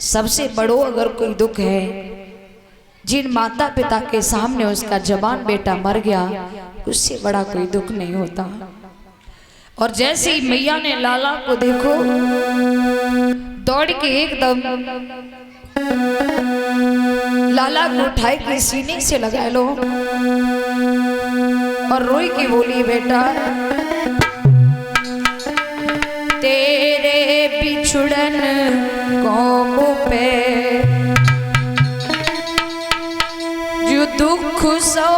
सबसे बड़ो अगर कोई दुख है, जिन माता पिता के सामने उसका जवान बेटा मर गया, उससे बड़ा कोई दुख नहीं होता। और जैसे ही मैया ने लाला को देखो, दौड़ के एकदम लाला को उठाए के सीने से लगा लो और रोई की बोली, बेटा तेरे बिछुड़न कौम पे जो दुख सो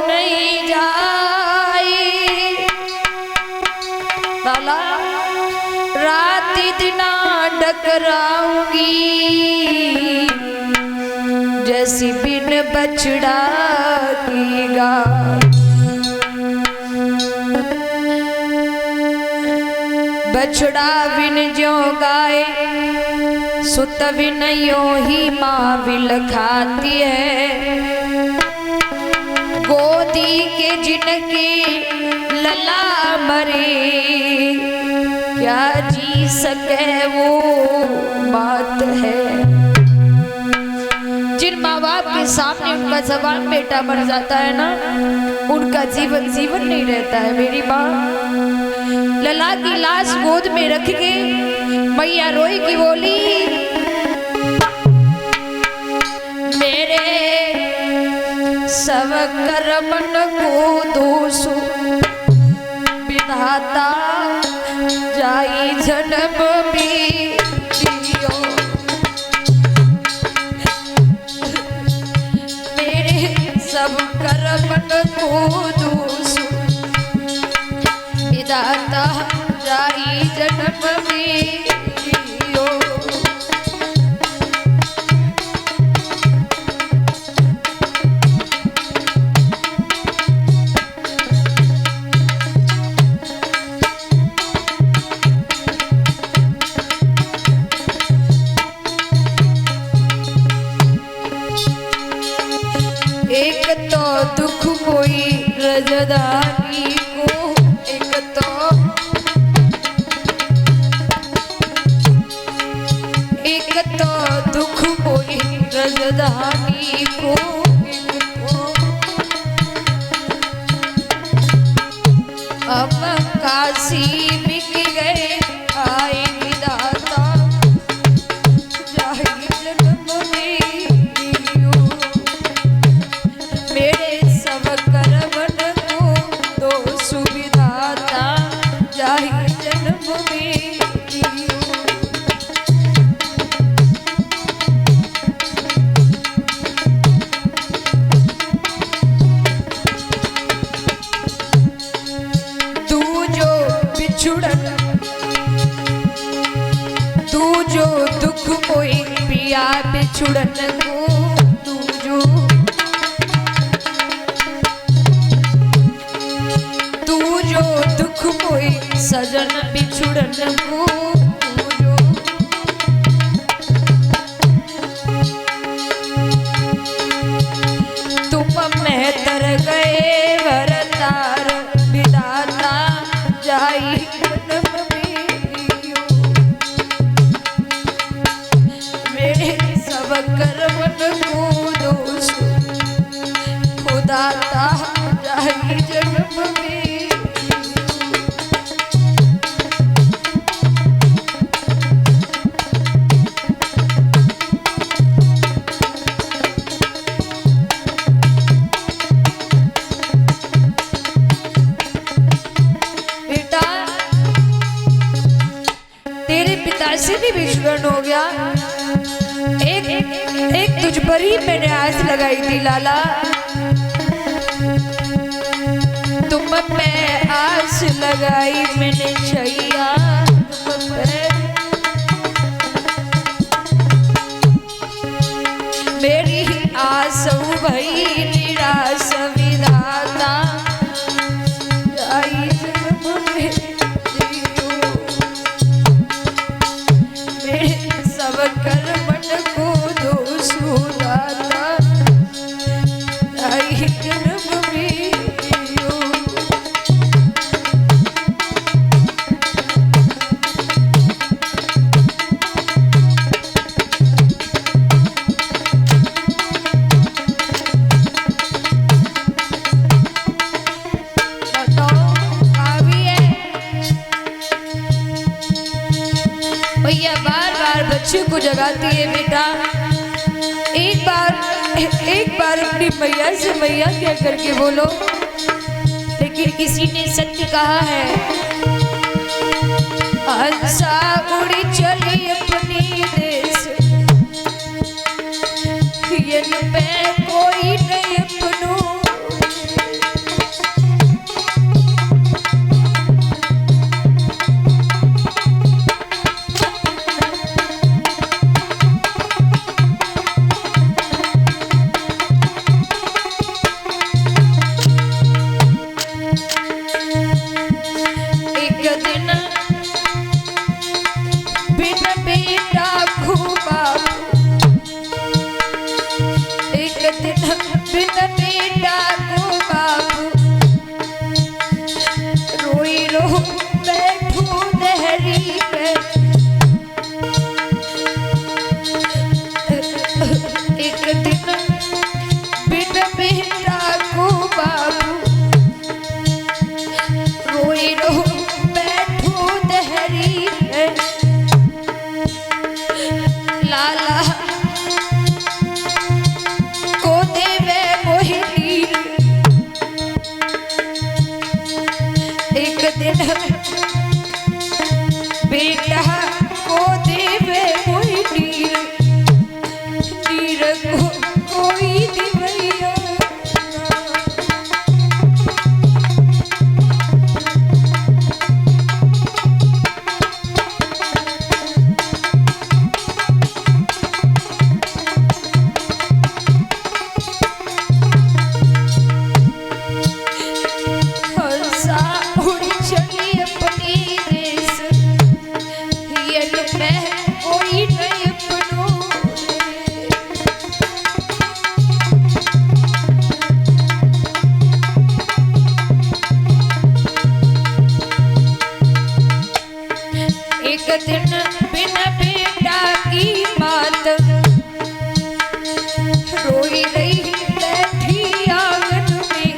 नहीं जाई, लाला रात इतना डकराऊंगी जैसी बिन बछड़ा की गाय। बछड़ा बिन जो गाय सुत बिन यो ही माँ बिल खाती है। गोदी के जिनकी लला मरे क्या जी सके वो बात है। जिन माँ बाप के सामने उनका जवान बेटा मर जाता है ना, उनका जीवन जीवन नहीं रहता है। मेरी माँ लला की लाश गोद में रख के मैया रोई की बोली, मेरे सब कर्मन को दोषो विधाता जाई जन्म भी जियो। मेरे सब कर्मन को दोषो विधाता जाई जन्म भी जियो। एक तो दुख कोई रजदारी को, एक तो दुख कोई रजदारी को, अब काशी बिक गए आए विधाता जाहि जन्म में जियो। मेरे सब कर्मन को दोष विधाता जाहि जन्म में जियो। तू जो दुख कोई पिया बिछुड़न को, तू जो दुख कोई सजन बिछुड़न को, तुम में तर गए वरतार विधाता जाई जन्म में जियो। मेरे सब कर्मन को दोष खुदाता जाई जन्म में से भी विछुड़न हो गया। एक तुझ पर ही मैंने आस लगाई थी लाला, तुम पे आस लगाई मैंने छैया, तुम पे मेरी आस भई निराश विधाता जाई जन्म में जियो। सब कर्मन को दोष दाता जाई जन्म में जियो। बच्चे को जगाती है, बेटा एक बार अपनी मैया से मैया क्या करके बोलो। लेकिन किसी ने सत्य कहा है, हंसा उड़ी चली अपनी देश, यन पे कोई नहीं अपनों। बेटा को देवे कोई नीर, नीर को कोई दिवैया। हंसा उड़ी चली अपनी देश, यन में कोई नहीं अपनों। एक दिन बिना बेटा की मात, रोई रही बैठी आंगन में।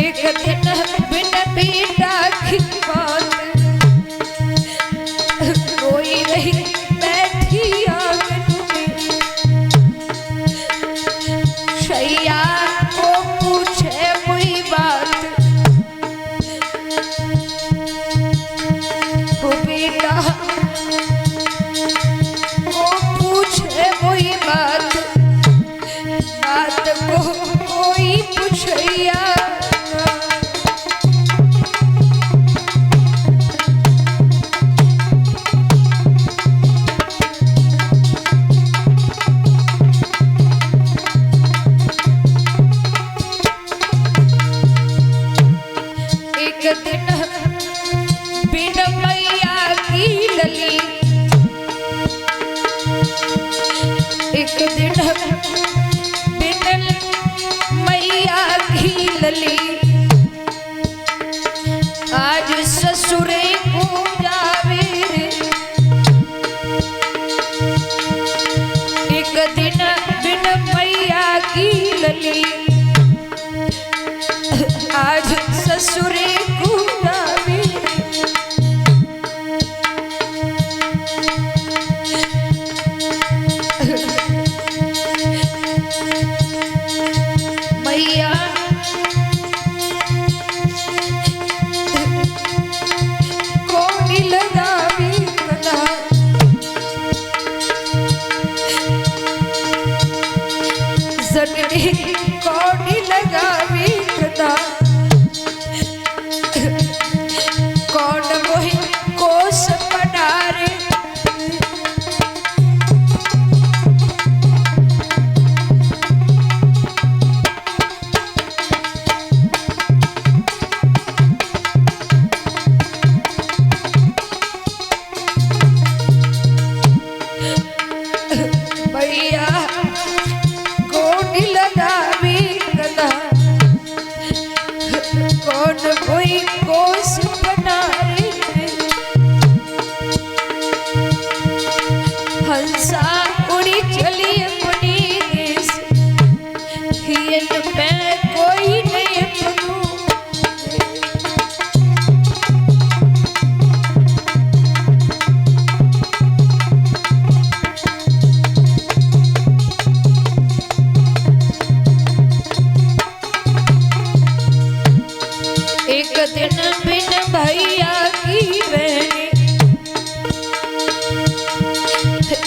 एक दिन बिना बेटा की मात, रोई रही बैठी आंगन में। शैया को पूछे कोई बात, वो बेटा को पूछे कोई बात, बात को कोई पूछैया। एक दिन बिन मैया की लली, एक दिन बिन मैया की लली, आज ससुरे को जावे रे। एक दिन बिन मैया की लली, आज ससुरे को जावे।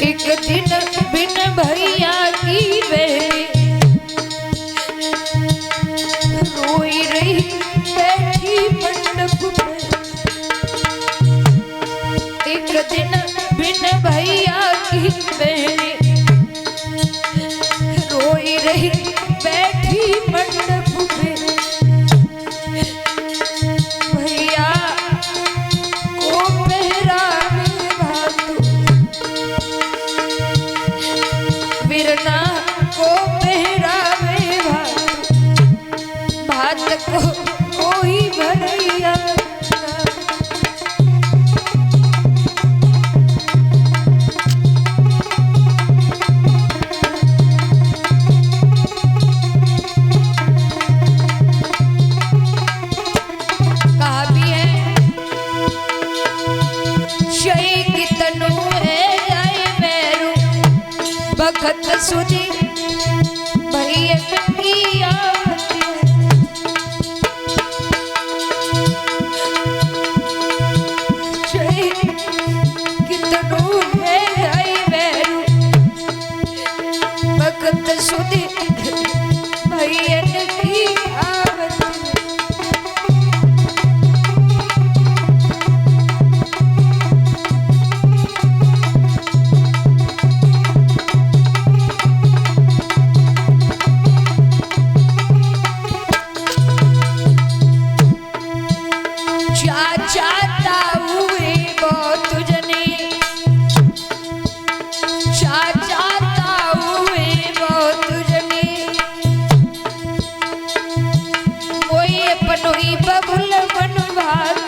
एक दिन बिन भैया की बेली रोई रही बैठी मंडप पे। एक दिन बिन भैया की बेली रोई रही बैठी मंडप पे। भैया को पहरावे भातु वीरना को पहरावे भातु भात को कोई भरैया। भगत सुधी भैया की आवत जय कितनो है आई बैरू भगत सुधी भैया की आवत। चाहता हुए बहुत जने चाहता हुए बहुत जने कोई अपनोई बबुल बनवात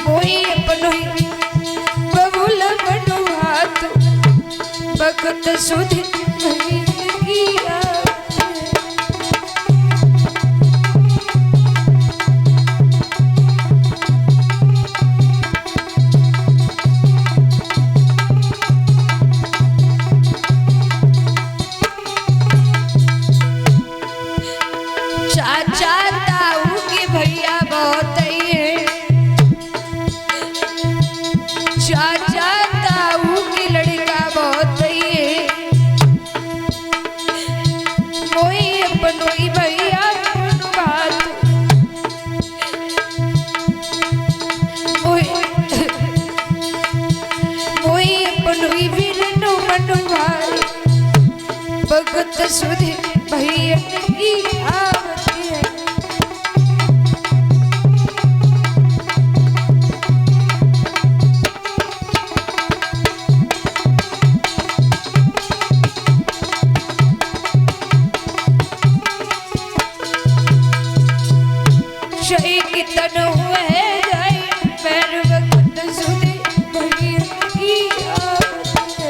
कोई अपनोई बबुल बनवात भगत सुधी किया। चाहता हूँ कि भैया बहुत ही चाहता हूँ कि लड़का बहुत ही कोई अपनोई भैया बात कोई अपनोई वीरनो मनवाई भगत सुधी भैया की आवत है। जय कितन हुए जाए पैर भगत सुधी भैया की आवत है।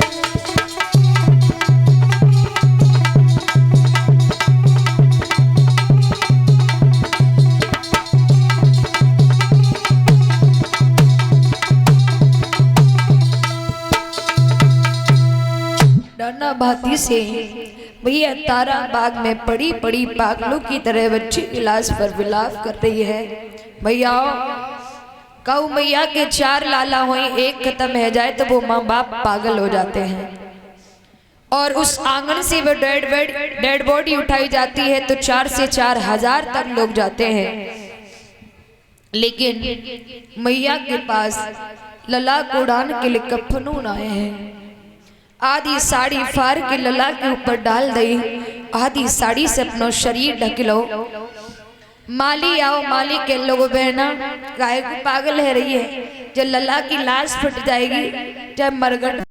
नाना भांति से भैया तारा बाग में पड़ी पड़ी पागलों की तरह बच्ची की लाश पर विलाप कर रही है। भैया गौ मैया के 4 लाला हुए, एक खत्म है जाए तो वो माँ बाप पागल हो जाते हैं और उस आंगन से वो डेड बॉडी उठाई जाती है तो 4 से 4 हजार तक लोग जाते हैं। लेकिन मैया के पास लला को उड़ाने के लिए कफनून आए हैं। आधी साड़ी फाड़ के लला के ऊपर डाल दई, आधी साड़ी से अपना शरीर ढक लो। माली आओ माली के लोगों बहना गाय को पागल है रही है, जब लला की लाश फट जाएगी जब मरगट